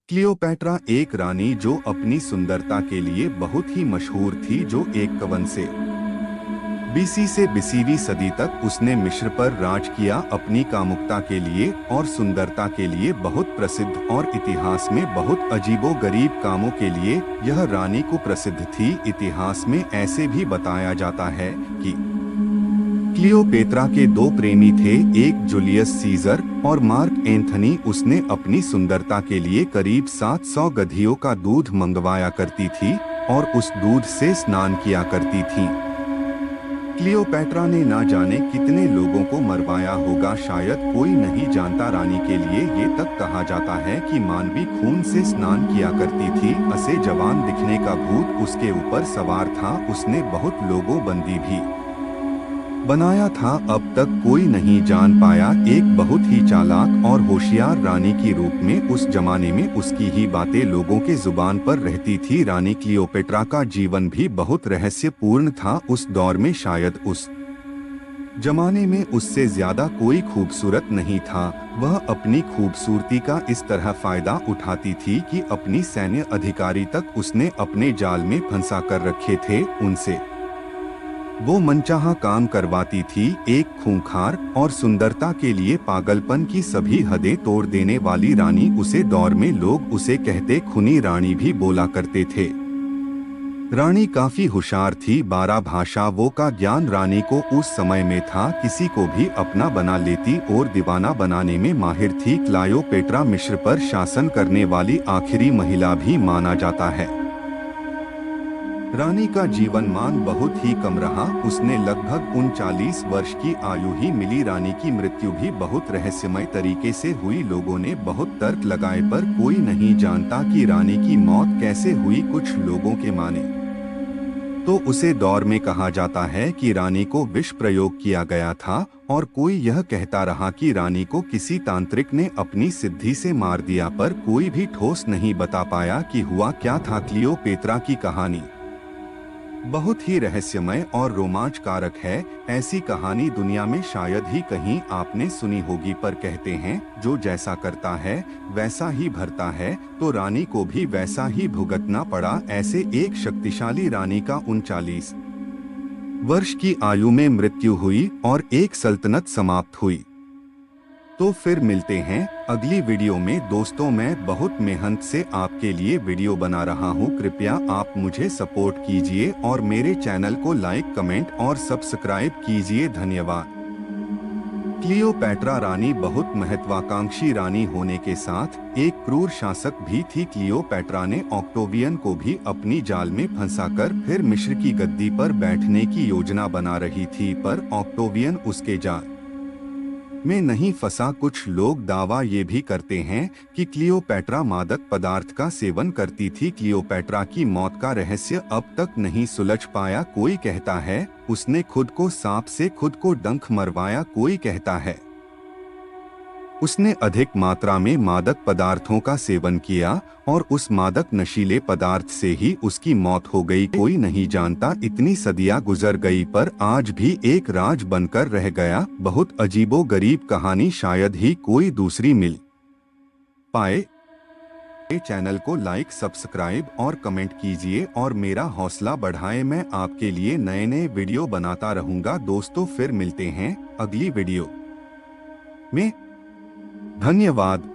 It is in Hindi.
क्लियोपैट्रा एक रानी जो अपनी सुंदरता के लिए बहुत ही मशहूर थी, जो एक कवन से बीसी से 20वीं सदी तक उसने मिस्र पर राज किया। अपनी कामुकता के लिए और सुंदरता के लिए बहुत प्रसिद्ध और इतिहास में बहुत अजीबोगरीब कामों के लिए यह रानी को प्रसिद्ध थी। इतिहास में ऐसे भी बताया जाता है कि क्लियोपेत्रा के दो प्रेमी थे, एक जूलियस सीजर और मार्क एंथनी। उसने अपनी सुंदरता के लिए करीब 700 गधियों का दूध मंगवाया करती थी और उस दूध से स्नान किया करती थी। क्लियोपैट्रा ने ना जाने कितने लोगों को मरवाया होगा, शायद कोई नहीं जानता। रानी के लिए ये तक कहा जाता है कि मानवी खून से स्नान किया करती थी। असे जवान दिखने का भूत उसके ऊपर सवार था। उसने बहुत लोगों बंदी भी बनाया था। अब तक कोई नहीं जान पाया। एक बहुत ही चालाक और होशियार रानी की रूप में उस जमाने में उसकी ही बातें लोगों के जुबान पर रहती थी। रानी क्लियोपेट्रा का जीवन भी बहुत रहस्यपूर्ण था। उस दौर में शायद उस जमाने में उससे ज्यादा कोई खूबसूरत नहीं था। वह अपनी खूबसूरती का इस तरह फायदा उठाती थी कि अपनी सैन्य अधिकारी तक उसने अपने जाल में फंसा कर रखे थे। उनसे वो मनचाहा काम करवाती थी। एक खूंखार और सुंदरता के लिए पागलपन की सभी हदें तोड़ देने वाली रानी। उसे दौर में लोग उसे कहते खूनी रानी भी बोला करते थे। रानी काफी होशियार थी। 12 भाषाओं का ज्ञान रानी को उस समय में था। किसी को भी अपना बना लेती और दीवाना बनाने में माहिर थी। क्लियोपेट्रा मिस्र पर शासन करने वाली आखिरी महिला भी माना जाता है। रानी का जीवनमान बहुत ही कम रहा। उसने लगभग 39 वर्ष की आयु ही मिली। रानी की मृत्यु भी बहुत रहस्यमय तरीके से हुई। लोगों ने बहुत तर्क लगाए पर कोई नहीं जानता कि रानी की मौत कैसे हुई। कुछ लोगों के माने तो उसे दौर में कहा जाता है कि रानी को विष प्रयोग किया गया था और कोई यह कहता रहा कि रानी को किसी तांत्रिक ने अपनी सिद्धि से मार दिया, पर कोई भी ठोस नहीं बता पाया कि हुआ क्या था। क्लियोपेत्रा की कहानी बहुत ही रहस्यमय और रोमांचकारक है। ऐसी कहानी दुनिया में शायद ही कहीं आपने सुनी होगी, पर कहते हैं जो जैसा करता है वैसा ही भरता है, तो रानी को भी वैसा ही भुगतना पड़ा। ऐसे एक शक्तिशाली रानी का 39 वर्ष की आयु में मृत्यु हुई और एक सल्तनत समाप्त हुई। तो फिर मिलते हैं अगली वीडियो में। दोस्तों, मैं बहुत मेहनत से आपके लिए वीडियो बना रहा हूँ। कृपया आप मुझे सपोर्ट कीजिए और मेरे चैनल को लाइक, कमेंट और सब्सक्राइब कीजिए। धन्यवाद। क्लियोपेट्रा रानी बहुत महत्वाकांक्षी रानी होने के साथ एक क्रूर शासक भी थी। क्लियोपेट्रा ने ऑक्टोवियन को भी अपनी जाल में फंसाकर फिर मिस्र की गद्दी पर बैठने की योजना बना रही थी, पर ऑक्टोवियन उसके जाल में नहीं फंसा। कुछ लोग दावा ये भी करते हैं कि क्लियोपेट्रा मादक पदार्थ का सेवन करती थी। क्लियोपेट्रा की मौत का रहस्य अब तक नहीं सुलझ पाया। कोई कहता है उसने खुद को सांप से खुद को डंक मरवाया। कोई कहता है उसने अधिक मात्रा में मादक पदार्थों का सेवन किया और उस मादक नशीले पदार्थ से ही उसकी मौत हो गई। कोई नहीं जानता। इतनी सदियां गुजर गई पर आज भी एक राज बनकर रह गया। बहुत अजीबोगरीब कहानी, शायद ही कोई दूसरी मिल पाए। चैनल को लाइक, सब्सक्राइब और कमेंट कीजिए और मेरा हौसला बढ़ाएं। मैं आपके लिए नए नए वीडियो बनाता रहूंगा। दोस्तों, फिर मिलते हैं अगली वीडियो में। धन्यवाद।